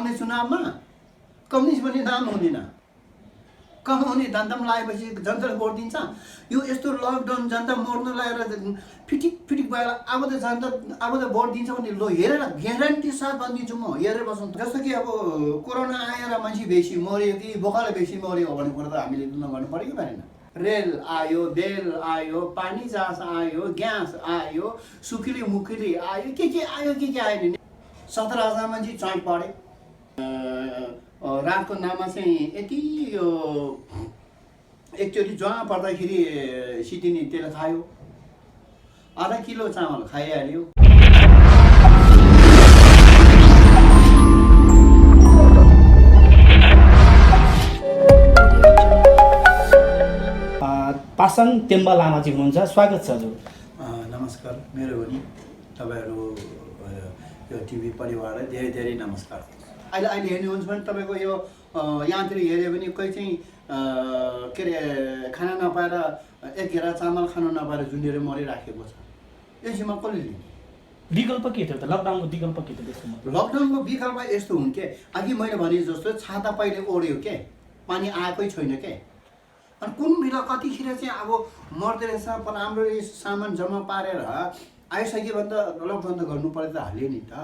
आउने चुनावमा कम्युनिस्ट पनि नाम हुँदैन। कमाउने जनतामा लागेपछि जनताले भोट दिन्छ। यो यस्तो लकडाउन जनता मर्न लागेर फिटिक फिटिक भएर अब त जनता अब त भोट दिन्छ भने लो हेरेर ग्यारेन्टी साथ भनिदिन्छु म, हेरेर बस्नु। जस्तो कि अब कोरोना आएर मान्छे बेसी मऱ्यो कि बोकाले बेसी मऱ्यो भन्ने कुरा त हामीले नगर्नु पऱ्यो कि परेन। रेल आयो, बेल आयो, पानी जहाज आयो, ग्यास आयो, सुकिली मुकिली आयो, के आयो के आयो नि। 17,000 मान्छे चढ परे। रातको नाममा चाहिँ यति यो एकचोटि ज्वाँ पर्दाखेरि सिटिनी तेल खायो, आधा किलो चामल खाइहाल्यो। पासाङ तेम्बा लामाजी हुनुहुन्छ, स्वागत छ हजुर। नमस्कार, मेरो पनि तपाईँहरू यो टिभी परिवारलाई धेरै धेरै नमस्कार। अहिले हेर्नुहुन्छ भने तपाईँको यो यहाँतिर हेऱ्यो भने कोही चाहिँ के अरे खाना नपाएर एक घेरा चामल खानु नपाएर झुन्डेर मरिराखेको छ। यसमा कसले लिने? विकल्प के थियो त? लकडाउनको विकल्प के थियो त्यसको? लकडाउनको विकल्प यस्तो हुन् के, अघि मैले भने जस्तो छाता पहिले ओढ्यो के, पानी आएकै छैन के। अनि कुन बेला कतिखेर चाहिँ अब मर्दो रहेछ, राम्ररी सामान जम्मा पारेर आइसक्यो भने त लकडाउन त गर्नु पर्यो त, हाल्यो नि त,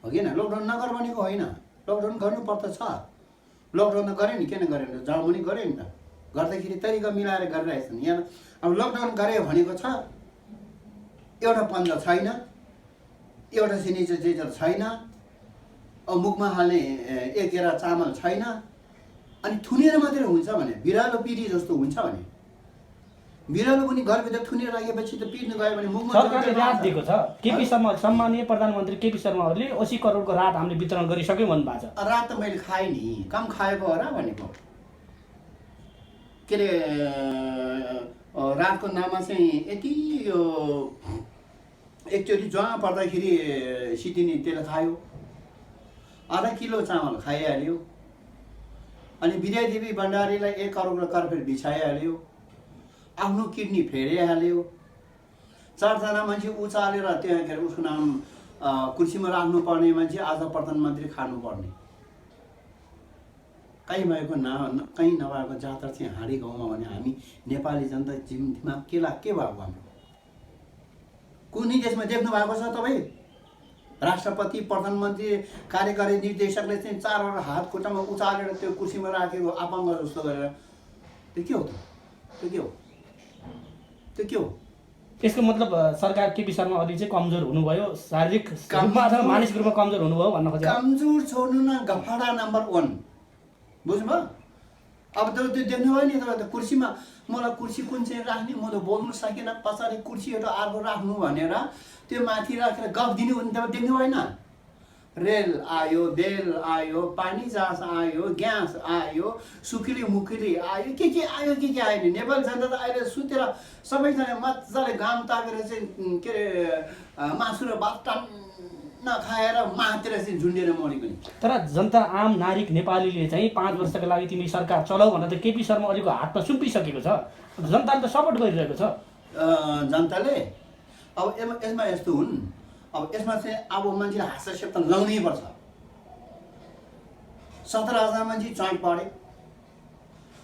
हो कि न? लकडाउन नगर भनेको होइन, लकडाउन गर्नुपर्छ। लकडाउन त गऱ्यो नि, किन गरेन? जहाँ पनि गऱ्यो नि त, गर्दाखेरि तरिका मिलाएर गरिरहेछ नि। यहाँ अब लकडाउन गऱ्यो भनेको छ, एउटा पन्जा छैन, एउटा सेनिटाइजर छैन, अब मुखमा हाल्ने एक घेरा चामल छैन, अनि थुनेर मात्रै हुन्छ भने बिरालो पिटी जस्तो हुन्छ भने बिरालो पनि घरभित्र थुनेर राखेपछि त पिट्नु गयो भने मुखमा सरकारले राहत दिएको छ। केपी शर्मा, सम्माननीय प्रधानमन्त्री केपी शर्माहरूले 80 करोडको राहत हामीले वितरण गरिसक्यौँ भन्नुभएको छ। रात त मैले खाएँ नि, कम खाएको हो र भनेको। के अरे रातको नाममा चाहिँ यति यो एकचोटि ज्वाँ पर्दाखेरि सिटिनी तेल खायो, आधा किलो चामल खाइहाल्यो, अनि विद्यादेवी भण्डारीलाई 1 करोड कार्पेट बिछाइहाल्यो, आफ्नो किडनी फेरिहाल्यो, 4जना मान्छे उचालेर त्यहाँ के अरे उसको नाम कुर्सीमा राख्नुपर्ने मान्छे आज प्रधानमन्त्री खानुपर्ने। कहीँ भएको कहीँ नभएको जात्रा चाहिँ हाँडी गाउँमा भने हामी नेपाली जनता दिमाग के भएको हाम्रो? कुनै देशमा देख्नु भएको छ तपाईँ? राष्ट्रपति, प्रधानमन्त्री, कार्यकारी निर्देशकले चाहिँ 4वटा हात खुट्टामा उचालेर त्यो कुर्सीमा राखेको अपाङ्ग जस्तो गरेर, त्यो के हो त? त्यो के हो? यसको मतलब सरकार केपी शर्मा अलि चाहिँ कमजोर हुनुभयो, शारीरिक रूपमा अथवा मानसिक रूपमा कमजोर हुनुभयो भन्न खोजेको? कमजोर छोड्नु न, गफाडा नम्बर 1, बुझ्नुभयो? अब त त्यो देख्नुभयो नि तपाईँ त, कुर्सीमा मलाई कुर्सी कुन चाहिँ राख्ने, म त बोल्नु सकेन, पछाडि कुर्सी एउटा अर्को राख्नु भनेर त्यो माथि राखेर गफ दिनु भने तपाईँ देख्नु भएन? रेल आयो, बेल आयो, पानी जहाज आयो, ग्यास आयो, सुकिली मुकिली आयो, के आयो के आयो नि। नेपाली जनता त अहिले सुतेर सबैजना मजाले घाम तापेर चाहिँ के अरे मासु र भात नखाएर मातेर चाहिँ झुन्डेर मरेको नि। तर जनता, आम नागरिक नेपालीले चाहिँ 5 वर्षका लागि तिमी सरकार चलाऊ भनेर त केपी शर्मा अलिको हातमा सुम्पिसकेको छ। जनताले त सपोर्ट गरिरहेको छ। जनताले अब यसमा यस्तो हुन्, अब यसमा चाहिँ अब मान्छेले हस्तक्षेप त लगाउनै पर्छ। 17,000 मान्छे चढ परे,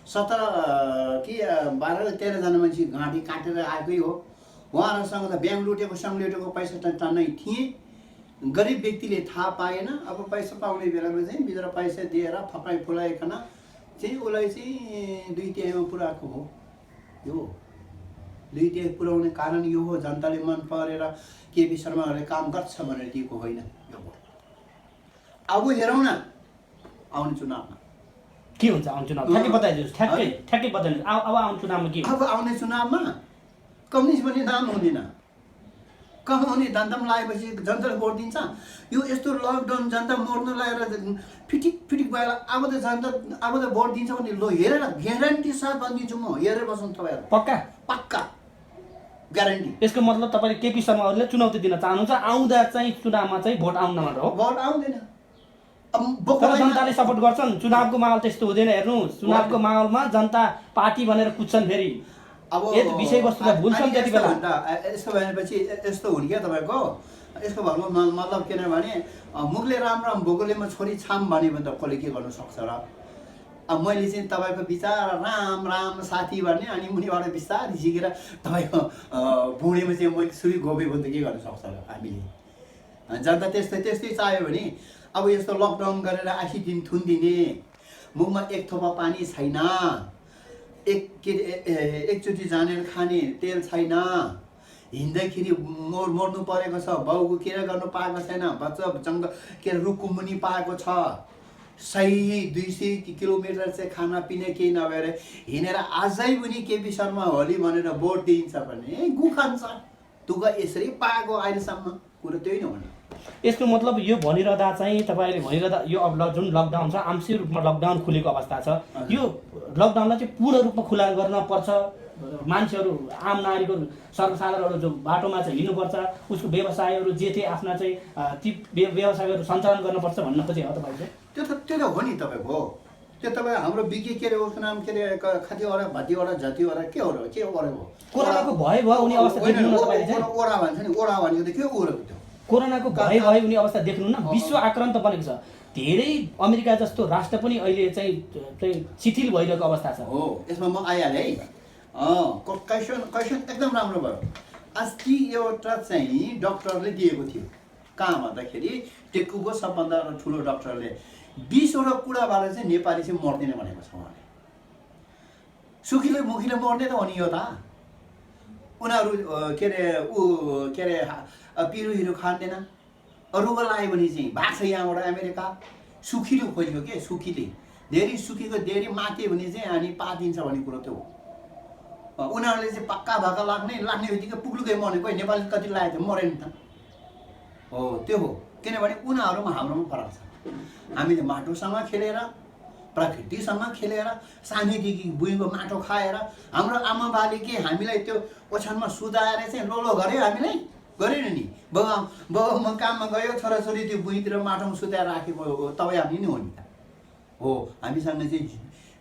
17 कि 12-13जना मान्छे घाँटी काटेर आएकै हो। उहाँहरूसँग त ब्याङ्क लुटेको पैसा टन्नै थिए। गरिब व्यक्तिले थाहा पाएन। अब पैसा पाउने बेलामा चाहिँ भित्र पैसा दिएर फपाइ फुलाइकन चाहिँ उसलाई चाहिँ 2 तिहाईमा पुऱ्याएको हो। यो 2 तिहाई पुर्याउने कारण यो हो, जनताले मन परेर केपी शर्माहरूले काम गर्छ भनेर दिएको होइन यो भोट। अब हेरौँ न आउने चुनावमा के हुन्छ। आउने चुनाव ठ्याक्कै बताइदिनुहोस्, ठ्याक्कै बताइदिनुहोस्। अब आउने चुनावमा के? अब आउने चुनावमा कम्युनिस्ट पनि नाम हुँदैन। कमाउने जनतामा लागेपछि जनताले भोट दिन्छ। यो यस्तो लकडाउन जनता मर्न लागेर फिटिक फिटिक भएर अब त जनता अब त भोट दिन्छ भने लो हेरेर ग्यारेन्टी साथ भनिदिन्छु म, हेरेर बस्नु तपाईँहरू। पक्का ग्यारेन्टी। यसको मतलब तपाईँले केपी शर्माहरूले चुनौती दिन चाहनुहुन्छ, आउँदा चाहिँ चुनावमा चाहिँ भोट आउन मात्र हो? भोट आउँदैन। तर जनताले सपोर्ट गर्छन्। चुनावको माहौल त्यस्तो हुँदैन। हेर्नुहोस्, चुनावको माहौलमा जनता पार्टी भनेर कुद्छन्, फेरि अब विषयवस्तुलाई भुल्छन् त्यति बेला। यस्तो भनेपछि यस्तो हुन् क्या तपाईँको, यसको भन्नु मतलब किनभने मुखले राम राम भोगोलेमा छोरी छाम भन्यो भने त कसले के गर्नु सक्छ र। अब मैले चाहिँ तपाईँको विचार राम राम साथी भन्ने अनि मुनिबाट बिस्तारै सिकेर तपाईँको बुढेमा चाहिँ मैले सुरु गोबे भने त के गर्नु सक्छ र हामीले। जनता त्यस्तै चाह्यो भने अब यस्तो लकडाउन गरेर आइसिदिन थुनिदिने, मुखमा एक थोपा पानी छैन, एकचोटि जानेर खाने तेल छैन, हिँड्दाखेरि मर्नु परेको छ, बाउको केयर गर्नु पाएको छैन, बच्चा जङ्गल के रुखको मुनि पाएको छ, सही 200 किलोमिटर चाहिँ खानापिना केही नभएर हिँडेर आजै पनि केपी शर्मा होली भनेर भोट दिइन्छ भने गु खान्छ। तुगा यसरी पाएको अहिलेसम्म कुरो त्यही नै हो नि। यसको मतलब यो भनिरहँदा चाहिँ तपाईँले भनिरहँदा यो अब जुन लकडाउन छ आंशिक रूपमा लकडाउन खुलेको अवस्था छ, यो लकडाउनलाई चाहिँ पूर्ण रूपमा खुला गर्न पर्छ, मान्छेहरू आम नागरिकहरू सर्वसाधारणहरू जो बाटोमा चाहिँ हिँड्नुपर्छ, उसको व्यवसायहरू जे थिए आफ्ना चाहिँ ती व्यवसायहरू सञ्चालन गर्नुपर्छ भन्न खोजे हो तपाईँले? त्यो त हो नि तपाईँको। त्यो तपाईँ हाम्रो विज्ञ के अरे उसको नाम के अरे खतिवटा भतिवटा जतिवटा के हो र के गरेको कोरोनाको भयो उनी अवस्था देख्नु न तपाईँले चाहिँ? ओडा भन्छ नि, ओडा भनेको त के गरेको त्यो कोरोनाको भयो उनी अवस्था देख्नु न। विश्व आक्रान्त बनेको छ, धेरै अमेरिका जस्तो राष्ट्र पनि अहिले चाहिँ शिथिल भइरहेको अवस्था छ। हो यसमा म आइहालेँ है। क्वेसन एकदम राम्रो भयो। अस्ति एउटा चाहिँ डक्टरले दिएको थियो, कहाँ भन्दाखेरि टेकुको सबभन्दा ठुलो डक्टरले 20वटा कुराबाट चाहिँ नेपाली चाहिँ मर्दैन भनेको छ उहाँले। सुखीले मुखीले मर्ने त हो नि यो त। उनीहरू के अरे पिरो हिरो खाँदैन, रोग लाग्यो भने चाहिँ भाग्छ यहाँबाट अमेरिका। सुखीले खोज्यो के, सुखीले धेरै सुखीको धेरै माथि भने चाहिँ अनि पादिन्छ भन्ने कुरो त्यो हो। उनीहरूले चाहिँ पक्का भाका लाग्ने बित्तिकै पुग्लुकै मर्ने, कोही नेपाली कति लागेको थियो मरेन त। हो त्यो हो, किनभने उनीहरूमा हाम्रोमा फरक छ। हामीले माटोसँग खेलेर प्रकृतिसँग खेलेर सानैदेखि बुइँको माटो खाएर हाम्रो आमा बाले के हामीलाई त्यो ओछ्यानमा सुताएर चाहिँ लोलो गऱ्यो, हामीलाई गरेन नि। बाउ काममा गयो, छोराछोरी त्यो बुइँतिर माटोमा सुताएर राखेको हो, तपाईँ हामी नै हो नि त। हो हामीसँग चाहिँ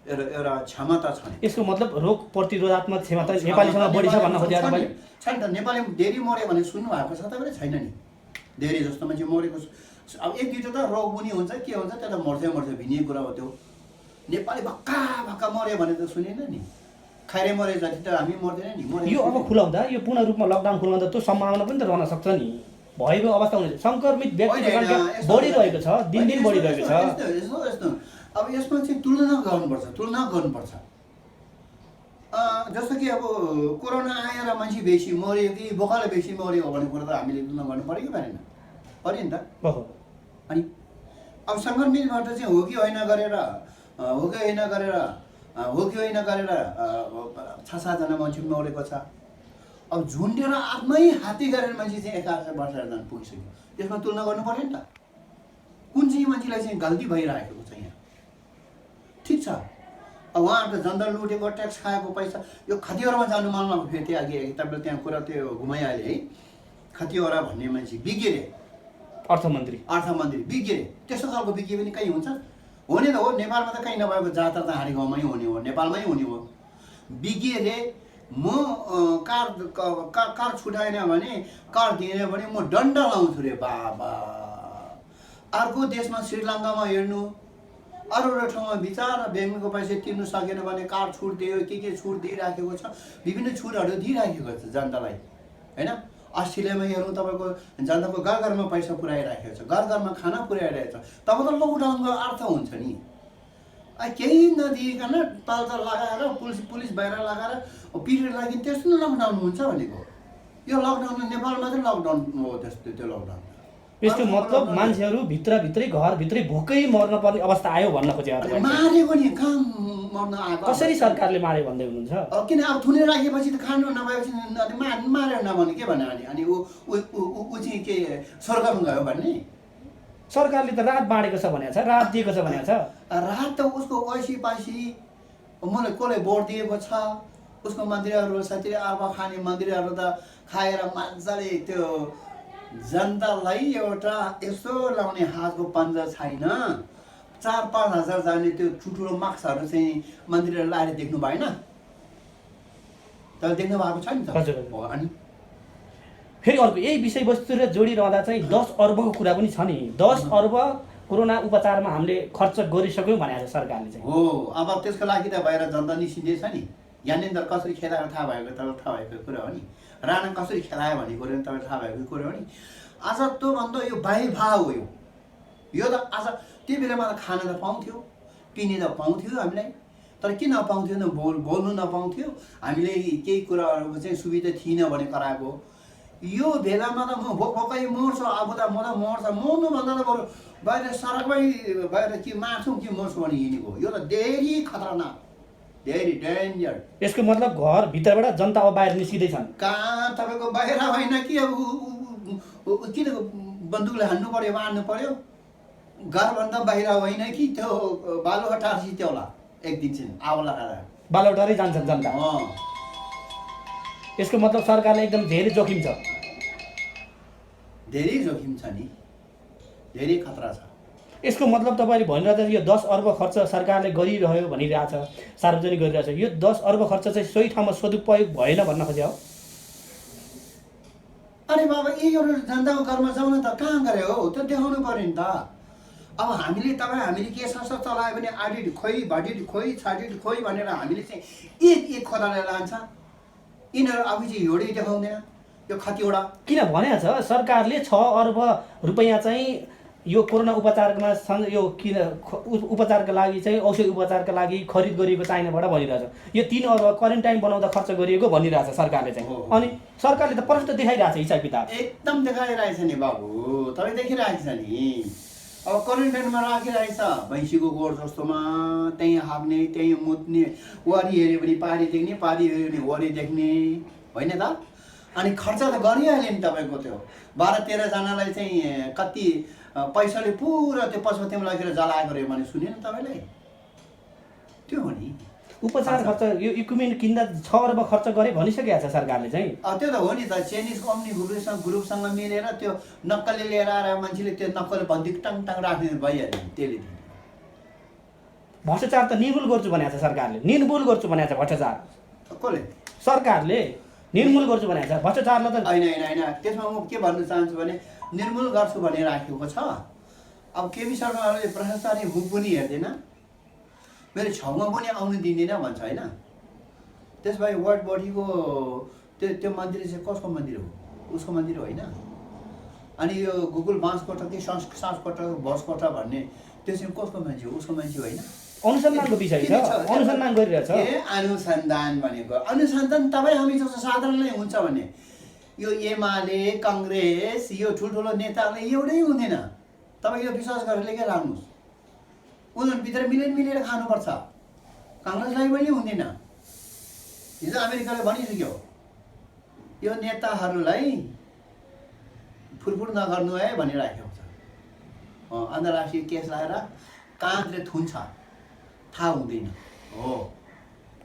एउटा क्षमता छ। यसको मतलब रोग प्रतिरोधात्मक क्षमता नेपालीसँग बढी छ भन्न खोजेको तपाईले? छैन त, नेपालीमा धेरै मऱ्यो भने सुन्नु भएको छ तपाईँले? छैन नि, धेरै जस्तो मान्छे मरेको। अब एक दुईवटा त रोग पनि हुन्छ के हुन्छ त्यो त मर्छ भिन्नै कुरा हो त्यो। नेपाली भक्का मऱ्यो भने त सुनेन नि, खाइरे मरे जति त हामी मर्दैन नि। यो अब खुलाउँदा यो पूर्ण रूपमा लकडाउन खुलाउँदा त्यो सम्भावना पनि त रहन सक्छ नि, भएको अवस्था हुने सङ्क्रमित व्यक्तिको संख्या बढिरहेको छ, दिनदिन बढिरहेको छ। यस्तो अब यसमा चाहिँ तुलना गर्नुपर्छ। जस्तो कि अब कोरोना आएर मान्छे बेसी मऱ्यो कि बोकाले बेसी मऱ्यो भन्ने कुरा त हामीले तुलना गर्नु पऱ्यो कि परेन? पऱ्यो नि त। अनि अब सङ्क्रमितबाट चाहिँ हो कि होइन गरेर 6-7जना मान्छे मरेको छ। अब झुन्डेर आफ्नै हात्ती गरेर मान्छे चाहिँ 11 वर्षजना पुगिसक्यो। यसमा तुलना गर्नु पऱ्यो नि त। कुन चाहिँ मान्छेलाई चाहिँ गल्ती भइरहेको छ यहाँ? ठिक छ, अब उहाँहरू त जनता लुटेको, ट्याक्स खाएको पैसा, यो खतिवडामा जानु मन लाग्यो। फेरि त्यो अघि तपाईँले त्यहाँ कुरा त्यो घुमाइहाल्यो है। खतिवडा भन्ने मान्छे बिग्रे, अर्थमन्त्री बिग्रे, त्यस्तो खालको बिग्रे पनि कहीँ हुन्छ? हुने त हो, नेपालमा त कहीँ नभएको जात्रा त हारी गाउँमै हुने हो, नेपालमै हुने हो। बिग्रे म कार छुटाएन भने, कार दिएन भने म दण्ड लाउँछु रे बाबा। अर्को देशमा श्रीलङ्कामा हेर्नु, अरू ठाउँमा बिचारा ब्याङ्कको पैसा तिर्नु सकेन भने कार छुट दियो, के छुट दिइराखेको छ, विभिन्न छुटहरू दिइराखेको छ जनतालाई होइन। अस्ट्रेलियामा हेर्नु तपाईँको जनताको घरमा पैसा पुऱ्याइराखेको छ, घरमा खाना पुऱ्याइरहेको छ। तब त लकडाउनको अर्थ हुन्छ नि। केही नदिइकन तालचाल लगाएर पुलिस बाहिर लगाएर पिरियड लागि त्यस्तो लकडाउन हुन्छ भनेको। यो लकडाउन नेपालमा चाहिँ लकडाउन हो, त्यस्तो त्यो लकडाउन। यसको मतलब मान्छेहरू भित्रभित्रै घरभित्रै भोकै मर्न पर्ने अवस्था आयो भन्न खोजेको? मारेको नि, कहाँ मर्न आएको? कसरी सरकारले मारे भन्दै हुनुहुन्छ? किन अब थुनेर राखेपछि त खानु नभएपछि मारेर नभने के भने अनि ऊ चाहिँ के स्वर्गमा गयो भन्ने? सरकारले त रात बाँडेको छ भनेको छ, रात दिएको छ भनेको छ। रात त उसको पैसी मलाई कसले भोट दिएको छ, उसको मन्दिरहरू साथी अब खाने मन्दिरहरू त खाएर मजाले त्यो जनतालाई एउटा यसो लाउने हातको पन्जा छैन। 4-5 हजार जाने त्यो ठुल्ठुलो मार्क्सहरू चाहिँ मन्दिरहरू लाएर देख्नु भएन? तर देख्नु भएको छ नि त। हजुर। अनि फेरि अर्को यही विषयवस्तुले जोडिरहँदा चाहिँ 10 अर्बको कुरा पनि छ नि। 10 अर्ब कोरोना उपचारमा हामीले खर्च गरिसक्यौँ भनेको छ सरकारले चाहिँ। हो, अब त्यसको लागि त बाहिर जनता निस्किँदैछ नि। ज्ञानेन्द्र कसरी खेलाएर थाहा भएको तपाईँलाई थाहा भएको कुरा हो नि। राणा कसरी खेलायो भन्ने कुरो पनि तपाईँलाई थाहा भएको कुरो हो नि। आज त्योभन्दा यो बाहिभाव हो। यो त आज त्यो बेलामा त खान त पाउँथ्यो, पिने त पाउँथ्यो हामीलाई, तर किन नपाउँथ्यो न? बोल्नु नपाउँथ्यो, हामीले केही कुराहरूको चाहिँ सुविधा थिएन भने कराएको। यो बेलामा त म भोकै मर्छु, अब त म त मर्छ, मर्नुभन्दा त बरु बाहिर सडकमै बाहिर कि मार्छौँ कि मर्छु भने हिँडेको। यो त धेरै खतरनाक, धेरै डेन्जर। यसको मतलब घरभित्रबाट जनता अब बाहिर निस्किँदैछन्। कहाँ तपाईँको बाहिर होइन कि अब किन बन्दुकले हान्नु पर्यो, मार्नु पर्यो? घरभन्दा बाहिर होइन कि त्यो बालुवाटार जित्योला एक दिन चाहिँ आउला खाँदा बालुवाटारै जान्छन् जनता। यसको मतलब सरकारले एकदम धेरै जोखिम छ। धेरै जोखिम छ नि, धेरै खतरा छ। यसको मतलब तपाईँले भनिरहेको यो 10 अर्ब खर्च सरकारले गरिरह्यो भनिरहेछ, सार्वजनिक गरिरहेछ। यो 10 अर्ब खर्च चाहिँ सोही ठाउँमा सदुपयोग भएन भन्न खोज्यो हो? अरे बाबा, यहीहरू जनताको घरमा जाउँ न त, कहाँ गरे हो त्यो देखाउनु पऱ्यो नि त। अब हामीले के संस्था चलायो भने आडिट खोइ, भाडिट खोइ, छाडिट खोइ भनेर हामीले चाहिँ एक खोदाले लान्छ। यिनीहरू अब चाहिँ एउटै देखाउँदैन, यो कतिवटा किन भनेको छ सरकारले 6 अर्ब रुपैयाँ चाहिँ यो कोरोना उपचारमा यो किन उपचारका लागि चाहिँ औषधि उपचारका लागि खरिद गरिएको चाइनाबाट भनिरहेछ। यो 3 अर्ब क्वारेन्टाइन बनाउँदा खर्च गरिएको भनिरहेछ सरकारले चाहिँ। अनि सरकारले त प्रश्न देखाइरहेछ हिसाब किताब। एकदम देखाइरहेछ नि बाबु, तपाईँ देखिरहेछ नि। अब क्वारेन्टाइनमा राखिरहेछ, भैँसीको गोठ जस्तोमा, त्यहीँ हाक्ने, त्यहीँ मुत्ने, वरि हेऱ्यो भने पारी देख्ने, पारी हेऱ्यो भने वरि देख्ने, होइन त? अनि खर्च त गरिहाल्यो नि तपाईँको त्यो 12-13 जनालाई चाहिँ कति पैसाले पुरा त्यो पशुपतिमा लगेर जलाएको रे भने सुनेन तपाईँलाई? त्यो हो नि उपचार खर्च। यो इक्विपमेन्ट किन्दा 6 अर्ब खर्च गरे भनिसकेको छ सरकारले चाहिँ। त्यो त हो नि त। चाइनिज कम्पनी ग्रुपसँग मिलेर त्यो नक्कली लिएर आएर मान्छेले त्यो नक्कली बन्दिक टाङ राख्ने भइहाल्यो नि, त्यसले भ्रष्टाचार त निर्मूल गर्छु भनेको छ सरकारले। निर्मूल गर्छु भनेको छ भ्रष्टाचार। कसले? सरकारले निर्मूल गर्छु भनेको छ भ्रष्टाचारलाई त। होइन, त्यसमा म के भन्न चाहन्छु भने निर्मूल गर्छु भने राखेको छ। अब केपी शर्माले भ्रष्टाचारी मुख पनि हेर्दैन, मेरो छेउमा पनि आउनु दिँदैन भन्छ होइन। त्यसबाहेक वार्ड बडीको त्यो मन्दिर चाहिँ कसको मन्दिर हो? उसको मन्दिर होइन। अनि यो गुगल बाँसकोटा कि साँसकोटा बसकोटा भन्ने त्यो चाहिँ कसको मान्छे हो? उसको मान्छे होइन। अनुसन्धानको विषय छ, अनुसन्धान गरिरहेछ। अनुसन्धान भनेको अनुसन्धान तपाईँ हामी जस्तो साधारणलाई हुन्छ भने यो एमाले, कङ्ग्रेस, यो ठुल्ठुलो नेताहरूलाई एउटै हुँदैन। तपाईँ यो विश्वास गरेर लेखेर राख्नुहोस्। उनीहरूभित्र मिलेर खानुपर्छ। काङ्ग्रेसलाई पनि हुँदैन। हिजो अमेरिकाले भनिसक्यो, यो नेताहरूलाई फुरफुर नगर्नु है भनिराखेको छ। अन्तर्राष्ट्रिय केस लगाएर कहाँतिर थुन्छ थाहा हुँदैन। हो,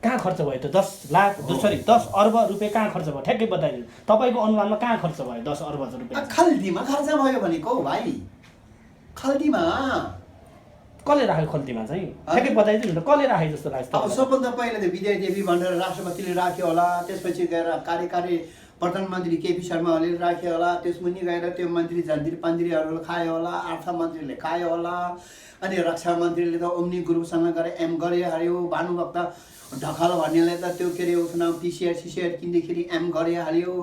कहाँ खर्च भयो त? 10 अर्ब रुपियाँ कहाँ खर्च भयो? ठ्याक्कै बताइदिनु। तपाईँको अनुमानमा कहाँ खर्च भयो 10 अर्ब रुपियाँ? खल्तीमा खर्च भयो भनेको भाइ, खल्तीमा। कसले राख्यो खल्तीमा चाहिँ? ठ्याक्कै बताइदिनु न, कसले राखे जस्तो लाग्छ? अब सबभन्दा पहिला त विद्यादेवी भनेर राष्ट्रपतिले राख्यो होला, त्यसपछि गएर कार्यकारी प्रधानमन्त्री केपी शर्मा ओलीले राख्यो होला, त्यसमुनि गएर त्यो मन्त्री झन्दिर पान्दिरीहरूले खायो होला, अर्थमन्त्रीले खायो होला, अनि रक्षा मन्त्रीले त ओम्नी ग्रुपसँग गएर एम गरिहाल्यो, भानुभक्त ढकाल भन्नेले त त्यो के अरे उसको नाम सिसिआर किन्दाखेरि एम गरिहाल्यो,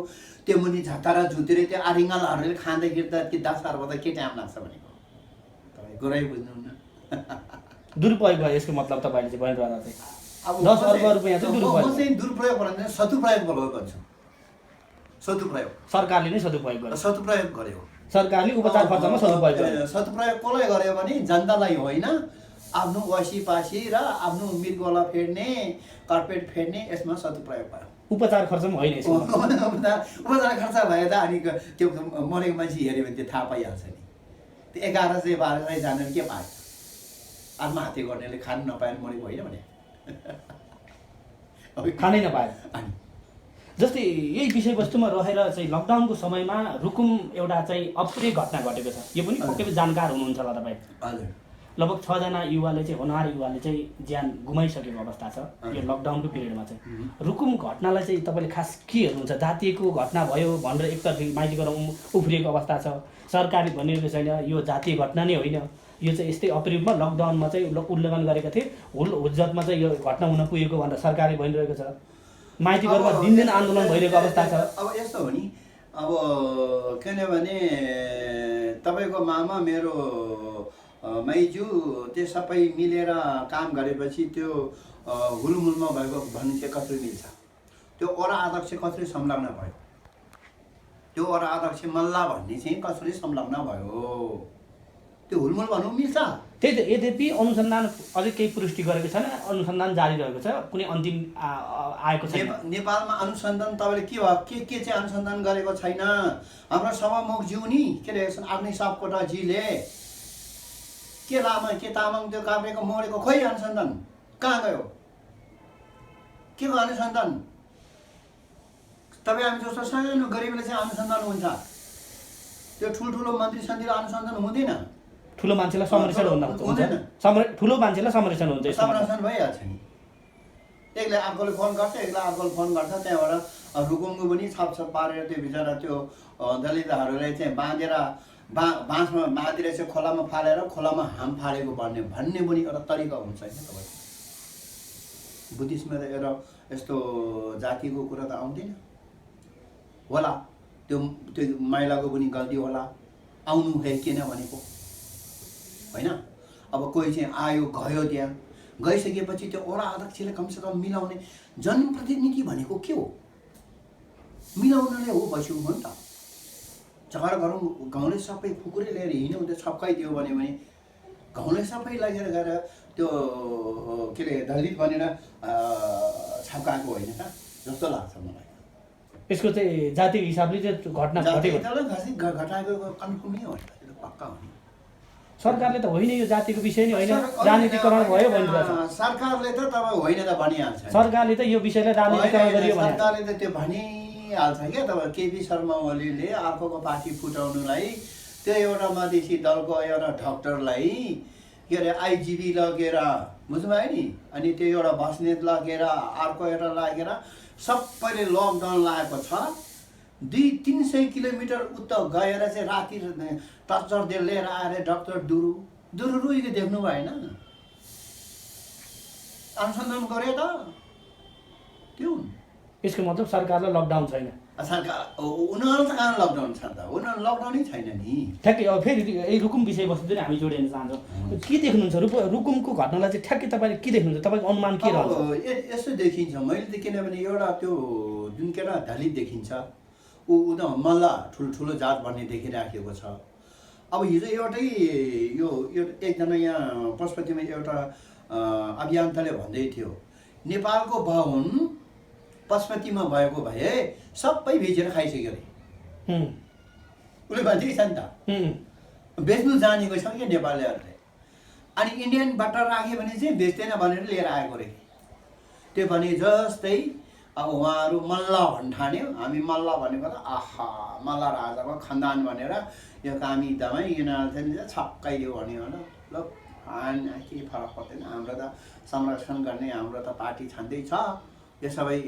त्यो मुनि झतारा झुतेर त्यो आरिङ्गलहरूले खाँदाखेरि त के 10 अर्ब त के टाइम लाग्छ भनेको तपाईँ कुरै बुझ्नुहुन्न। दुरुपयोग भयो यसको मतलब तपाईँले चाहिँ भनिरहँदा चाहिँ। अब 10 अर्ब रुपियाँ चाहिँ दुरुपयोग। म चाहिँ दुरुपयोग भन्दैन, सदुपयोग भन्छु। सदुपयोग सरकारले नै सदुपयोग गर्यो। सदुपयोग गर्यो सरकारले उपचार खर्चमा सदुपयोग गर्यो। सदुपयोग कसलाई गर्यो भने जनतालाई होइन, आफ्नो वासीपासी र आफ्नो मृगोला फेर्ने, कार्पेट फेर्ने, यसमा सदुपयोग भयो। उपचार खर्च पनि होइन यसमा। उपचार खर्च भयो त अनि त्यो मरेको मान्छे हेऱ्यो भने त्यो थाहा पाइहाल्छ नि। त्यो 1100-1200 जानेर के पायो? आत्महत्या गर्नेले खानु नपाएर मरेको होइन भने खानै नपायो। अनि जस्तै यही विषयवस्तुमा रहेर चाहिँ लकडाउनको समयमा रुकुम एउटा चाहिँ अप्रिय घटना घटेको छ। यो पनि पक्कै जानकार हुनुहुन्छ होला तपाईँ। हजुर। लगभग 6 जना युवाले चाहिँ होनहार युवाले चाहिँ ज्यान गुमाइसकेको अवस्था छ यो लकडाउनको पिरियडमा चाहिँ। रुकुम घटनालाई चाहिँ तपाईँले खास के हेर्नुहुन्छ? जातीयको घटना भयो भनेर एकतर्फी माइतीकरण उफ्रिएको अवस्था छ, सरकारले भनिरहेको छैन यो जातीय घटना नै होइन, यो चाहिँ यस्तै अप्रिलमा लकडाउनमा चाहिँ उल्लङ्घन गरेका थिए, हुज्जतमा चाहिँ यो घटना हुन पुगेको भनेर सरकारले भनिरहेको छ। माइतीकरणमा दिनदिन आन्दोलन भइरहेको अवस्था छ। अब यस्तो हो नि, अब किनभने तपाईँको मामा मेरो माइजू त्यो सबै मिलेर काम गरेपछि त्यो हुलमुलमा भएको भन्ने चाहिँ कसरी मिल्छ? त्यो वडा अध्यक्ष कसरी संलग्न भयो? त्यो वडा अध्यक्ष मल्ला भन्ने चाहिँ कसरी संलग्न भयो? त्यो हुलमुल भन्नु मिल्छ? त्यही त। यद्यपि अनुसन्धान अझै केही पुष्टि गरेको छैन, अनुसन्धान जारी रहेको छ, कुनै अन्तिम आएको छैन। नेपालमा अनुसन्धान तपाईँले के भयो? के चाहिँ अनुसन्धान गरेको छैन? हाम्रो सभामुखज्यू नि के अरे आफ्नै सापकोटाजीले के लामा के तामाङ त्यो काभ्रेको मोडेको खोइ अनुसन्धान कहाँ गयो? के को अनुसन्धान? तपाईँ हामी जस्तो सानो गरिबले चाहिँ अनुसन्धान हुन्छ, त्यो ठुल्ठुलो मन्त्री सन्त्रीले अनुसन्धान हुँदैन। ठुलो मान्छेलाई संरक्षण ठुलो मान्छेलाई संरक्षण हुन्छ, संरक्षण भइहाल्छ नि। एकलाई अर्कोले फोन गर्छ, एकलाई अर्कोले फोन गर्छ, त्यहाँबाट रुकुमको पनि छापछाप पारेर त्यो बिचरा त्यो दलितहरूलाई चाहिँ बाँधेर बाँसमा बाँधेर चाहिँ खोलामा फालेर खोलामा हाम फालेको भन्ने पनि एउटा तरिका हुन्छ होइन तपाईँको? बुद्धिस्टमा त एउटा यस्तो जातिको कुरा त आउँदैन होला, त्यो महिलाको पनि गल्ती होला, आउनु है किन भनेको होइन? अब कोही चाहिँ आयो गयो, त्यहाँ गइसकेपछि त्यो वडा अध्यक्षले कमसेकम मिलाउने, जनप्रतिनिधि भनेको के हो? मिलाउनले हो बस्यो हो नि त। झगडा गरौँ, गाउँले सबै खुकुरे लिएर हिँड्यो त्यो छप्काइदियो भने गाउँले सबै लगेर गएर त्यो के अरे दलित भनेर छप्काएको होइन त जस्तो लाग्छ मलाई। यसको चाहिँ जातिको हिसाबले चाहिँ घटना घटेको घटाएको कन्फर्म नै हो, पक्का हो नि। सरकारले त होइन यो जातिको विषय नै होइन, राजनीतिकरण भयो भनिरहेछ। सरकारले त तपाईँ होइन त भनिहाल्छ, सरकारले त यो विषयलाई राजनीतिकरण गरियो भने सरकारले त त्यो भनिहाल्छ क्या। तपाईँ केपी शर्मा ओलीले अर्कोको पार्टी फुटाउनुलाई त्यो एउटा मधेसी दलको एउटा डाक्टरलाई के अरे आइजिबी लगेर बुझ्नुभयो नि, अनि त्यो एउटा बस्नेत लगेर अर्को एउटा लगेर सबैले लकडाउन लगाएको छ। 200-300 किलोमिटर उता गएर चाहिँ राति टर्चर लिएर आएर डाक्टर दुरु रुइको देख्नु भएन? अनुसन्धान गरे त त्यो। यसको मतलब सरकारलाई लकडाउन छैन। सरकार उनीहरू त कहाँ लकडाउन छ त? उनीहरू लकडाउनै छैन नि। ठ्याक्कै अब फेरि यही रुकुम विषयवस्तु पनि हामी जोडिन चाहन्छौँ। के देख्नुहुन्छ रुकुमको घटनालाई चाहिँ ठ्याक्कै तपाईँले के देख्नुहुन्छ? तपाईँको अनुमान के रहन्छ? यस्तो देखिन्छ मैले त, किनभने एउटा त्यो जुन केटा दलित देखिन्छ ऊ त मल्ला ठुल्ठुलो जात भन्ने देखिराखेको छ। अब हिजो एउटै यो एकजना यहाँ पशुपतिमा एउटा अभियन्ताले भन्दै थियो नेपालको बाहुन पशुपतिमा भएको भए सबै बेचेर खाइसक्यो अरे। उसले भन्छ कि छ नि त, बेच्नु जानेको छ क्या नेपालीहरूले, अनि इन्डियनबाट राख्यो भने चाहिँ बेच्दैन भनेर लिएर आएको रे। त्यो भने जस्तै अब उहाँहरू मल्ल भन्ठान्यो, हामी मल्ल भनेको त आहा मल्ल राजाको खानदान भनेर यो कामी दमाई यिनीहरू चाहिँ छक्काइदियो भन्यो होला। ल के फरक पर्दैन, हाम्रो त संरक्षण गर्ने हाम्रो त पार्टी छँदैछ, यो सबै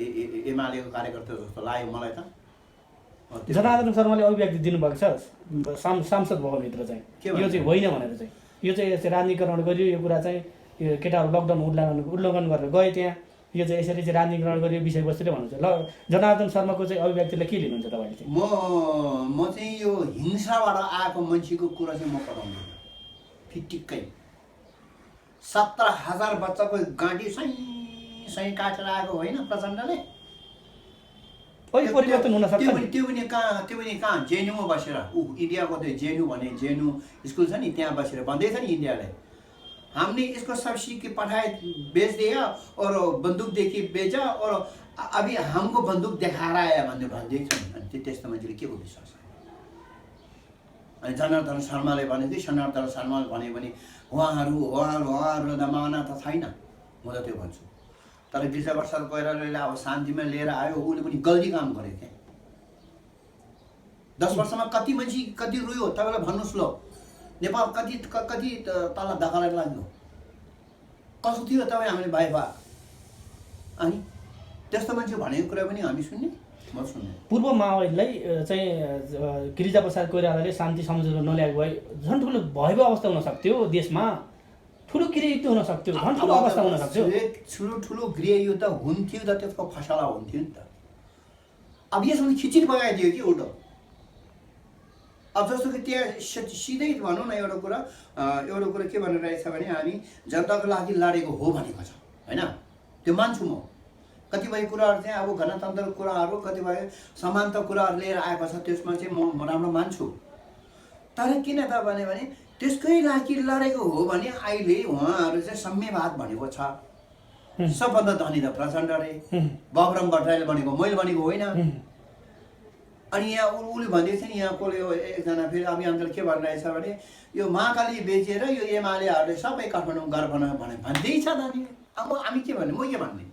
एमालेको कार्यकर्ता जस्तो लाग्यो मलाई त। जनार्दन शर्माले अभिव्यक्ति दिनुभएको छ सांसद भवनभित्र चाहिँ यो चाहिँ होइन भनेर चाहिँ, यो चाहिँ राजनीतिकरण गरियो, यो कुरा चाहिँ यो केटाहरू लकडाउन उल्लङ्घन गरेर गए त्यहाँ, यो चाहिँ यसरी चाहिँ राजनीतिकरण गरियो विषयवस्तुले भन्नुहुन्छ। ल जनार्दन शर्माको चाहिँ अभिव्यक्तिलाई के लिनुहुन्छ तपाईँले चाहिँ? म चाहिँ यो हिंसाबाट आएको मान्छेको कुरा चाहिँ म पठाउँदैन फिटिक्कै। 17,000 बच्चाको गाँठी सही काटेर आएको होइन प्रचण्डले? परिवर्तन हुन सक्छ। त्यो पनि कहाँ जेएनयूमा बसेर इन्डियाको त्यो जेएनयू भने जेएनयू स्कुल छ नि त्यहाँ बसेर भन्दैछ नि इन्डियाले हमने इसको सब सीख के पढ़ाए बेच दिया और बंदूक देखी बेचा और अभी हमको बंदूक देखा रहा है भन्ने भन्दैछ नि। त्यस्तो मान्छेले के को विश्वास? अनि जनार्दन शर्माले भने कि जनार्दन शर्माले भने पनि उहाँहरू जमाना त छैन, म त त्यो भन्छु। तर विजयबहादुर कोइरालाले अब शान्तिमा लिएर आयो, उसले पनि गल्ती काम गरे क्या। 10 वर्षमा कति मान्छे कति रोयो तपाईँलाई भन्नुहोस् ल। नेपाल कति तल धकालेर लाग्यो, कसो थियो तपाईँ हामीले भाइबा। अनि त्यस्तो मान्छे भनेको कुरा पनि हामी सुन्ने, म सुन्ने। पूर्व माओवादीलाई चाहिँ गिरिजाप्रसाद कोइरालाले शान्ति सम्झौता नल्याएको भए झन् ठुलो भयको अवस्था हुन सक्थ्यो, देशमा ठुलो गृहयुद्ध हुन सक्थ्यो, झन् ठुलो अवस्था हुन सक्थ्यो। ठुलो गृहयुद्ध हुन्थ्यो त, त्यसको फसला हुन्थ्यो नि त। अब यसमा खिचिङ बगाइदियो कि उल्टो। अब जस्तो कि त्यहाँ सिधै भनौँ न एउटा कुरा के भनेर रहेछ भने हामी जनताको लागि लडेको हो भनेको छ, होइन? त्यो मान्छु म। कतिपय कुराहरू चाहिँ अब गणतन्त्रको कुराहरू, कतिपय समानता कुराहरू लिएर आएको छ, त्यसमा चाहिँ म राम्रो मान्छु। तर किन त भने त्यसकै लागि लडेको हो भने अहिले उहाँहरू चाहिँ साम्यवाद भनेको छ। सबभन्दा धनी त प्रचण्ड रे, बगरम भट्टराईले भनेको, मैले भनेको होइन। अनि यहाँ उसले भन्दैछ नि, यहाँ कसले एकजना फेरि अभियन्ताले के भनिरहेछ भने यो महाकाली बेचेर यो एमालेहरूले सबै काठमाडौँ घर बनायो भने भन्दैछ त नि। अब हामी के भन्ने, म के भन्ने,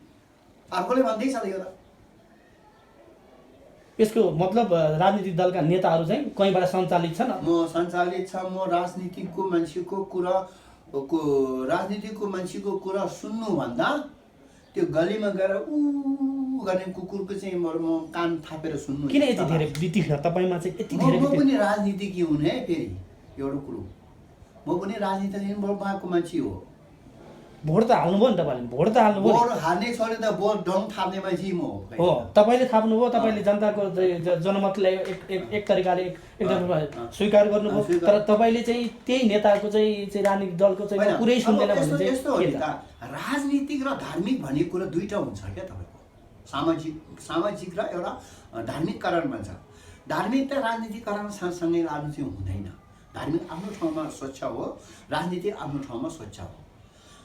अर्कोले भन्दैछ त यो त। यसको मतलब राजनीतिक दलका नेताहरू चाहिँ कहीँबाट सञ्चालित छन्। सञ्चालित छ। म राजनीतिकको मान्छेको कुरा सुन्नुभन्दा त्यो गलीमा गएर ऊ गर्ने कुकुरको चाहिँ म कान थापेर सुन्नु। किन यति धेरै बितिख तपाईँमा चाहिँ यति धेरै? म पनि राजनीतिज्ञ हुने फेरि एउटा कुरो, म पनि राजनीतिज्ञ भएको मान्छे हो। भोट त हाल्नुभयो नि तपाईँले, भोट त हाल्नुभयो। भोट हाल्ने छोडेर त भोट डङ थाप्ने मान्छे म हो। तपाईँले थाप्नुभयो, तपाईँले जनताको जनमतलाई एक तरिकाले एकदम स्वीकार गर्नुभयो। तर तपाईँले चाहिँ त्यही नेताको चाहिँ राजनीतिक दलको चाहिँ पुरै सुन्दैन भने चाहिँ यस्तो हो नि त। राजनीतिक र धार्मिक भन्ने कुरा दुईटा हुन्छ क्या तपाईँको, सामाजिक र एउटा धार्मिक कारण भन्छ। धार्मिक र राजनीतिक कारण सँगसँगै लाग्नु चाहिँ हुँदैन। धार्मिक आफ्नो ठाउँमा स्वच्छ हो, राजनीति आफ्नो ठाउँमा स्वच्छ हो।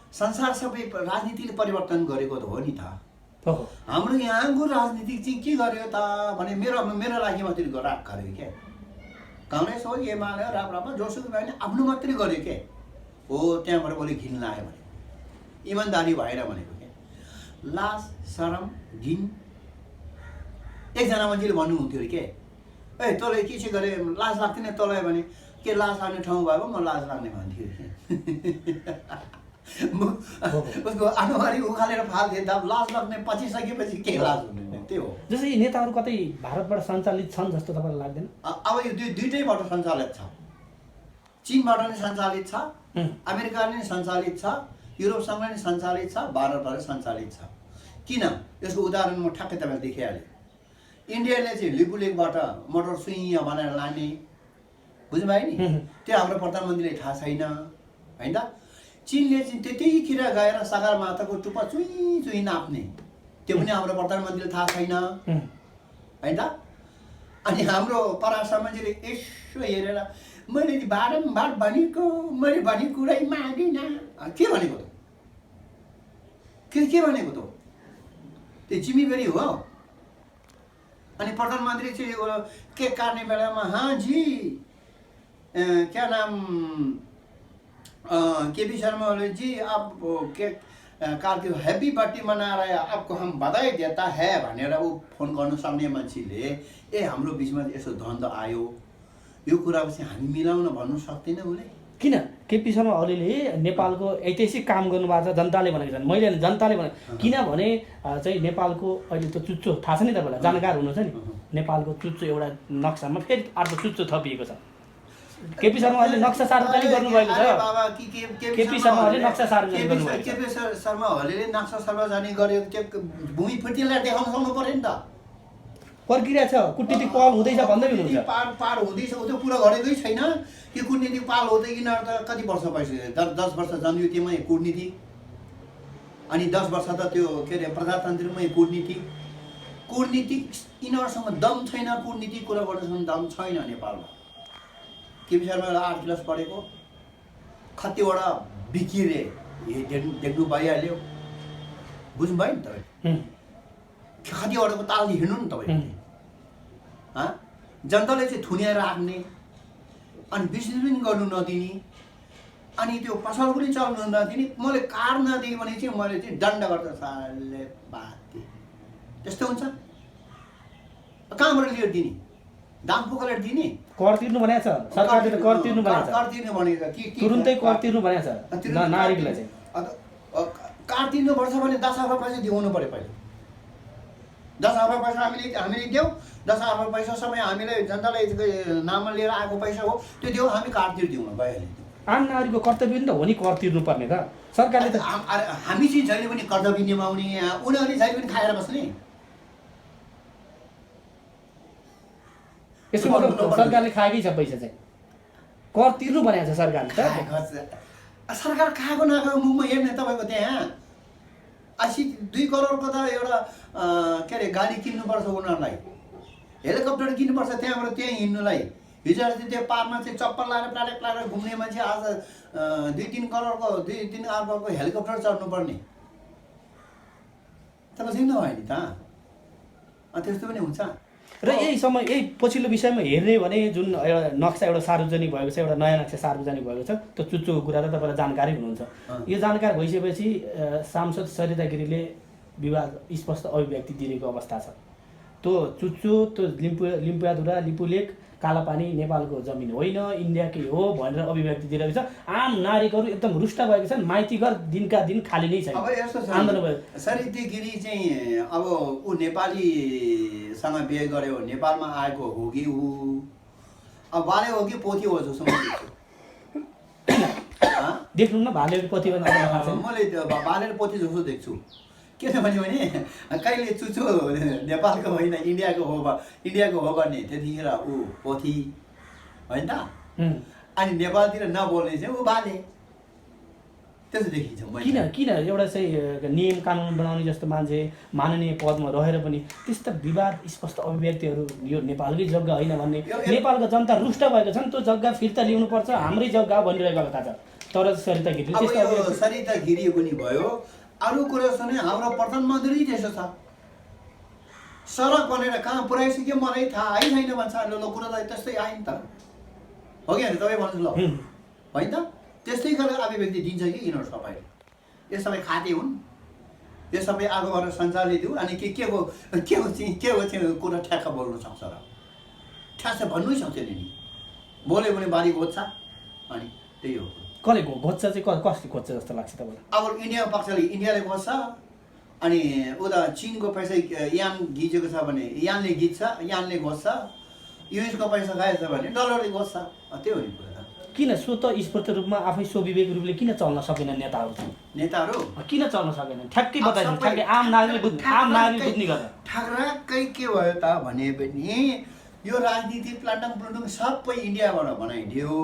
संसार सबै राजनीतिले परिवर्तन गरेको त हो नि त। हाम्रो यहाँको राजनीतिक चाहिँ के गर्यो त भने मेरो लागि मात्रै राग गर्यो क्या। काङ्ग्रेस हो, एमाले हो, राप्रपा जोसुकै भयो भने आफ्नो मात्रै गर्यो क्या। हो, त्यहाँबाट बोले घिन लाग्यो भने, इमान्दारी भएर भनेको क्या। लाज शरम घिन। एकजना मान्छेले भन्नुहुन्थ्यो अरे के, ए तँलाई के चाहिँ गरे लाज लाग्थेन तँलाई भने, के लाज लाग्ने ठाउँ भयो म लाज लाग्ने भन्थ्यो उसको अनुहारी उखालेर फाल्थे। लाज लाग्ने पछि सकेपछि के लाज हुने, त्यो हो। जस्तै नेताहरू कतै भारतबाट सञ्चालित छन् जस्तो तपाईँलाई लाग्दैन? अब यो दुइटैबाट सञ्चालित छ। चीनबाट नै सञ्चालित छ, अमेरिका नै सञ्चालित छ, युरोपसँग नै सञ्चालित छ, भारतबाट सञ्चालित छ। किन? यसको उदाहरण म ठ्याक्कै तपाईँलाई देखिहालेँ। इन्डियाले चाहिँ लिपुलेकबाट मोटर सुइँ बनाएर लाने, बुझ्नुभयो नि? त्यो हाम्रो प्रधानमन्त्रीले थाहा छैन, होइन त? चीनले चाहिँ त्यतिखेर गएर सगरमाथाको टुप्पा चुई नाप्ने, त्यो पनि हाम्रो प्रधानमन्त्रीले थाहा छैन, होइन त? अनि हाम्रो पराश्र मान्छेले यसो हेरेर मैले बारम्बार भनेको, मैले भनेको कुरै मागिनँ, के भनेको त? के भनेको त? त्यो जिम्मेवारी हो। अनि प्रधानमन्त्री चाहिँ केक काट्ने बेलामा हाँ जी क्या नाम केपी शर्मा ओली जी आप केक काट के हैप्पी बर्थडे मना रहे हैं, आपको हम बधाई देता है भनेर ऊ फोन गर्न सक्ने मान्छेले ए हाम्रो बिचमा यसो द्वन्द आयो, यो कुरा चाहिँ हामी मिलाउन भन्नु सक्दैन उसले। किन? केपी शर्मा ओलीले नेपालको ऐतिहासिक काम गर्नुभएको छ, जनताले भनेको छन्, मैले जनताले भने। किनभने चाहिँ नेपालको अहिले त चुच्चो थाहा छ नि तपाईँलाई, जानकार हुनुहुन्छ नि, नेपालको चुच्चो एउटा नक्सामा फेरि अर्को चुच्चो थपिएको छ। केपी शर्मा ओलीले नक्सा सार्वजनिक गर्नुभएको छ। केपी शर्मा ओलीले नक्सा सार्वजनिक गर्नुभएको छ। केपी शर्मा ओलीले नक्सा सार्वजनिक गर्यो, त्यो भूमि फिर्तीलाई देखाउन सक्नु पर्यो नि त। प्रक्रिया छ, कुटनीतिक पहल हुँदैछ भन्दै हुनुहुन्छ। पार हुँदैछ, त्यो पुरा गरेकै छैन कि कुटनीतिक पाल हुँदै किन त कति वर्ष भइसक्यो, 10 वर्ष जनयुतिमै कुटनीति, अनि 10 वर्ष त त्यो के अरे प्रजातन्त्रमै कुटनीति। यिनीहरूसँग दम छैन, कुटनीतिक कुरा गर्दैछन्, दम छैन नेपालमा। केपी शर्मा 8 क्लास पढेको, कतिवटा बिकिरे देख्नु भइहाल्यो, बुझ्नुभयो नि तपाईँ? कतिवटाको ताल हिँड्नु नि तपाईँ। जनताले चाहिँ थुनेर राख्ने, अनि बिजनेस पनि गर्नु नदिने, अनि त्यो पसल पनि चल्नु नदिने, मैले कार नदिएँ भने चाहिँ मैले चाहिँ दण्ड गर्छ साले बाती। त्यस्तो हुन्छ? कहाँबाट लिएर दिने? दाम पुकालेर दिने? कर तिर्नु भनेको छ सरकारले त कर तिर्नु भनेको छ कर तिर्नु भनेको छ तुरुन्तै कर तिर्नु भनेको छ नागरिकलाई चाहिँ कार तिर्नुपर्छ भने 10 अर्ब पैसा दिउनु पर्यो पहिले 10 अर्ब पैसा हामीले दियौँ 10 अर्ब पैसा समय हामीले जनतालाई नाममा लिएर आएको पैसा हो त्यो दिउँ हामी कार तिर्दिउँ भइहाल्यो आम नागरिकको कर्तव्य नि त हो नि कर तिर्नु पर्ने त सरकारले त हामी चाहिँ जहिले पनि कर्तव्य निभाउने उनीहरूले जहिले पनि खाएर बस्ने यसको मतलब सरकारले खाएकै छ पैसा चाहिँ कर तिर्नु भनेको छ सरकारले त सरकार खाएको नखाएको मुखमा हेर्ने तपाईँको त्यहाँ 2 करोडको त एउटा के अरे गाडी किन्नुपर्छ उनीहरूलाई हेलिकप्टर किन्नुपर्छ त्यहाँबाट त्यहीँ हिँड्नुलाई हिजो अस्ति त्यो पारमा चाहिँ चप्पल लाएर प्लाटेक घुम्ने मान्छे आज 2-3 करोडको 2-3 अर्बको हेलिकप्टर चढ्नुपर्ने तपाईँ चाहिँ नभयो नि त त्यस्तो पनि हुन्छ र यही पछिल्लो विषयमा हेर्ने भने जुन एउटा नक्सा एउटा सार्वजनिक भएको छ एउटा नयाँ नक्सा सार्वजनिक भएको छ त्यो चुच्चोको कुरा त तपाईँलाई जानकारी हुनुहुन्छ यो जानकारी भइसकेपछि सांसद सरिता गिरीले विवाद स्पष्ट अभिव्यक्ति दिएको अवस्था छ त्यो चुच्चो त्यो लिम्पुयाधुरा लिपुलेक कालापानी नेपालको जमिन होइन इन्डियाकै हो भनेर अभिव्यक्ति दिइरहेको छ आम नागरिकहरू एकदम रुष्ट भएका छन् माइतीघर दिनका दिन खाली नै छैन अब यस्तो छ आन्दोलन भयो सरिता गिरी चाहिँ अब ऊ नेपालीसँग बिहे गर्यो नेपालमा आएको हो कि ऊ अब बाले हो कि पोथी हो जस्तो देख्नु न भाले कति मैले बाले पोथी जस्तो देख्छु किनभने कहिले चुचो नेपालको होइन इन्डियाको हो भने त्यतिखेर ऊ पोथी होइन त अनि नेपालतिर नबोल्ने चाहिँ ऊ बाले त्यस्तो देखिन्छ किन एउटा चाहिँ नियम कानुन बनाउने जस्तो मान्छे माननीय पदमा रहेर पनि त्यस्ता विवाद स्पष्ट अभिव्यक्तिहरू यो नेपालकै जग्गा होइन भन्ने नेपालको जनता रुष्ट भएको छन् त्यो जग्गा फिर्ता ल्याउनुपर्छ हाम्रै जग्गा भनिरहेको अवस्था छ तर सरिता गिरी सरिता गिरी पनि भयो अरू कुरा सुने हाम्रो प्रधानमन्त्री त्यसो छ सडक बनेर कहाँ पुऱ्याइसक्यो मलाई थाहा है छैन भन्छ ल कुरा त त्यस्तै आयो नि त हो कि होइन तपाईँ भन्नुहोस् ल होइन त त्यस्तै गरेर अभिव्यक्ति दिन्छ कि यिनीहरू सबैले यो सबै खाते हुन् यो सबै आगो गरेर सञ्चालित हो अनि के हो कुरा ठ्याक्क बोल्नु सक्छ र ठ्याक्क भन्नै सक्दैन नि बोल्यो भने बारी घोज्छ अनि त्यही हो कसले घोज्छ चाहिँ कसले घोज्छ जस्तो लाग्छ तपाईँलाई अब इन्डिया पक्षले इन्डियाले घोज्छ अनि उता चिनको पैसा यान गिजेको छ भने यानले गिज्छ यानले घोज्छ युएसको पैसा गएछ भने डलरले घोज्छ त्यो हो नि कुरा त किन स्वत स्फूर्त रूपमा आफै स्वविवेक रूपले किन चल्न सकेन नेताहरू किन चल्न सकेन ठ्याक्कै बताइदिनु ठ्याक्कै आम नागरिक बुझ्ने गर्दा ठ्याक्कै के भयो त भने पनि यो राजनीति प्लाटङ सबै इन्डियाबाट बनाइदियो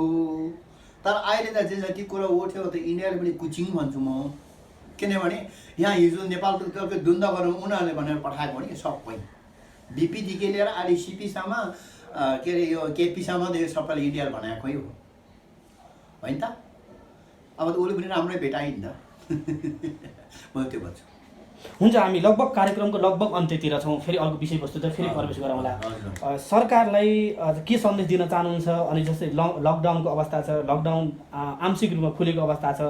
तर अहिले त जे जति कुरा उठ्यो त इन्डियाले पनि कुचिङ भन्छु म किनभने यहाँ हिजो नेपालको द्वन्द्व गर्नु उनीहरूले भनेर पठाएको नि सबै बिपीदेखि लिएर अहिले सिपीसम्म के अरे यो केपीसम्म त यो सबैले इन्डियाले बनाएकै हो होइन त अब त उसले पनि राम्रै भेटाइ नि त म त्यो भन्छु हुन्छ हामी लगभग कार्यक्रमको लगभग अन्त्यतिर छौँ फेरि अर्को विषयवस्तु त फेरि प्रवेश गरौँला सरकारलाई के सन्देश दिन चाहनुहुन्छ अनि जस्तै लकडाउनको अवस्था छ लकडाउन आंशिक रूपमा खुलेको अवस्था छ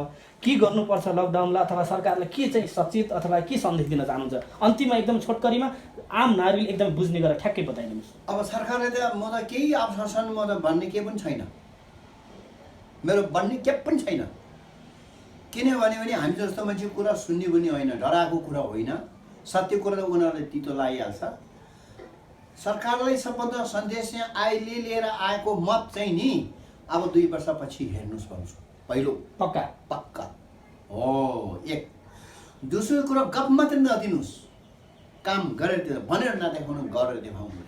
के गर्नुपर्छ लकडाउनलाई अथवा सरकारलाई के चाहिँ सचेत अथवा के सन्देश दिन चाहनुहुन्छ अन्तिममा एकदम छोटकरीमा आम नागरिकले एकदम बुझ्ने गरेर ठ्याक्कै बताइदिनुहोस् अब सरकारले त म त केही आश्वासन म त भन्ने केही पनि छैन मेरो भन्ने केही पनि छैन किनभने हामी जस्तो मान्छे कुरा सुन्ने पनि होइन डराएको कुरा होइन सत्य कुरा त उनीहरूले तितो लागिहाल्छ सरकारलाई सबभन्दा सन्देश चाहिँ अहिले लिएर आएको मत चाहिँ नि अब 2 वर्षपछि हेर्नुहोस् भन्छु पहिलो पक्का हो एक दोस्रो कुरा गफ मात्रै नदिनुहोस् काम गरेर भनेर नदेखाउनु गरेर देखाउनु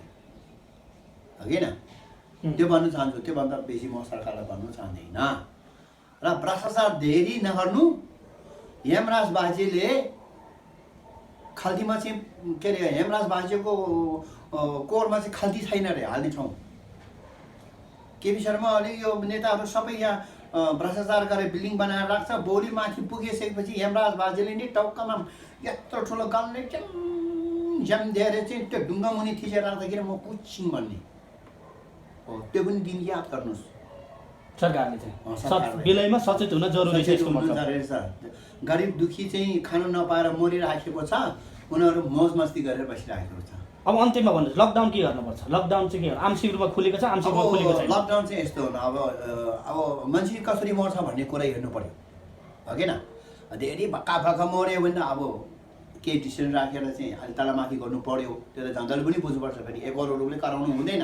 हो कि न त्यो भन्नु चाहन्छु त्योभन्दा बेसी म सरकारलाई भन्नु चाहँदैन र भ्रष्टाचार धेरै नगर्नु हेमराज बाजेले खल्तीमा चाहिँ के अरे हेमराज बाजेको कोरमा चाहिँ खल्ती छैन अरे हाल्ने ठाउँ केपी शर्मा अलि यो नेताहरू सबै यहाँ भ्रष्टाचार गरेर बिल्डिङ बनाएर राख्छ भोलि माथि पुगिसकेपछि हेमराज बाजेले नि टाउकामा यत्रो ठुलो गनले ज्याम दिएर चाहिँ त्यो ढुङ्गा मुनि थिचेर राख्दाखेरि म कुचिङ भन्ने हो त्यो पनि दिन याद गर्नुहोस् सरकारले चाहिँ बेलैमा सचेत हुन जरुरी छ यसको मतलब गरिब दुखी चाहिँ खानु नपाएर मरिराखेको छ उनीहरू मौज मस्ती गरेर बसिरहेको छ अब अन्त्यमा भन्नुहोस् लकडाउन के गर्नुपर्छ? लकडाउन चाहिँ के हो? आंशिक रूपमा खुलेको छ, आंशिक रूपमा खुलेको छैन। लकडाउन चाहिँ यस्तो हो अब मान्छे कसरी मर्छ भन्ने कुरा हेर्नु पर्यो हगेन। धेरै भक्का भक्का मऱ्यो भने अब केही डिसिसन राखेर चाहिँ अलि तलमाथि गर्नु पर्यो। त्यो त जनताले पनि बुझ्नुपर्छ। फेरि 1 करोड रुपियाँ कराउनु हुँदैन।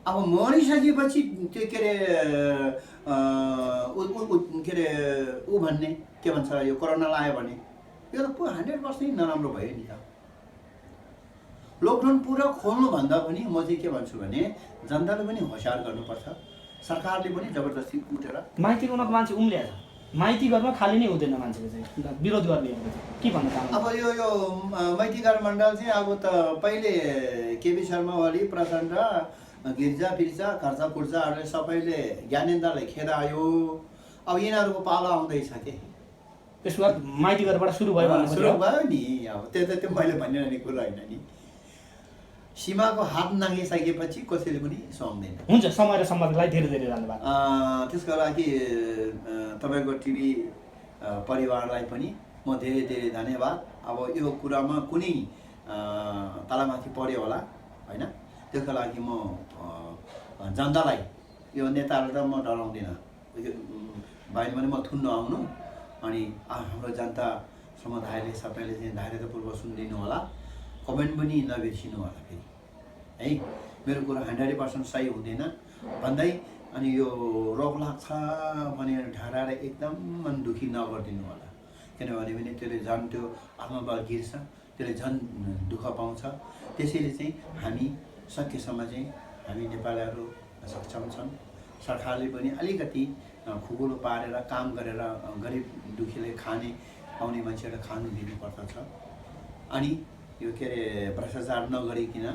अब मरिसकेपछि त्यो के अरे के अरे ऊ भन्ने के भन्छ यो कोरोना लाग्यो भने यो त 100% नराम्रो भयो नि त। लकडाउन पुरा खोल्नुभन्दा पनि म चाहिँ के भन्छु भने जनताले पनि होसियार गर्नुपर्छ। सरकारले पनि जबरजस्ती उठेर माइती गर्न त मान्छे उम्ल्या छ। माइती गर्न खाली नै हुँदैन मान्छेको चाहिँ विरोध गर्ने के भन्न चाहनुहुन्छ? अब यो माइतीघर मण्डल चाहिँ अब त पहिले केपी शर्मा ओली प्रचण्ड गिर्जा फिर्जा खर्चा खुर्चाहरूले सबैले ज्ञानेन्द्रलाई खेदायो। अब यिनीहरूको पालो आउँदैछ के त्यसको बाद माइती घरबाट सुरु भयो भन्नु सुरु भयो नि। अब त्यो मैले भनिरहने कुरा होइन नि। सीमाको हात नागिसकेपछि कसैले पनि सुहाउँदैन। हुन्छ, समय र सम्वादलाई धेरै धेरै धन्यवाद। त्यसको लागि तपाईँको टिभी परिवारलाई पनि म धेरै धेरै धन्यवाद। अब यो कुरामा कुनै तलमाथि पर्यो होला होइन, त्यसको लागि म जनतालाई यो नेताहरू त म डराउँदिनँ। भाइले पनि म थुन्न आउनु अनि हाम्रो जनता समुदायले सबैले चाहिँ धैर्यतापूर्वक सुनिदिनु होला। कमेन्ट पनि नबिर्सिनु होला फेरि है। मेरो कुरा 100% सही हुँदैन भन्दै अनि यो रोग लाग्छ भनेर ढाडाएर एकदम मन दुखी नगरिदिनु होला। किनभने पनि त्यसले झन् त्यो आत्मबल गिर्छ, त्यसले झन् दुःख पाउँछ। त्यसैले चाहिँ हामी सकेसम्म चाहिँ हामी नेपालीहरू सक्षम छन्। सरकारले पनि अलिकति खुकुलो पारेर काम गरेर गरिब दुखीले खाने पाउने मान्छेहरूलाई खानु दिनुपर्दछ। अनि यो के अरे भ्रष्टाचार नगरिकन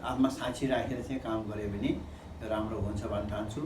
आत्मा साक्षी राखेर चाहिँ काम गऱ्यो भने राम्रो हुन्छ भन्ने ठान्छु।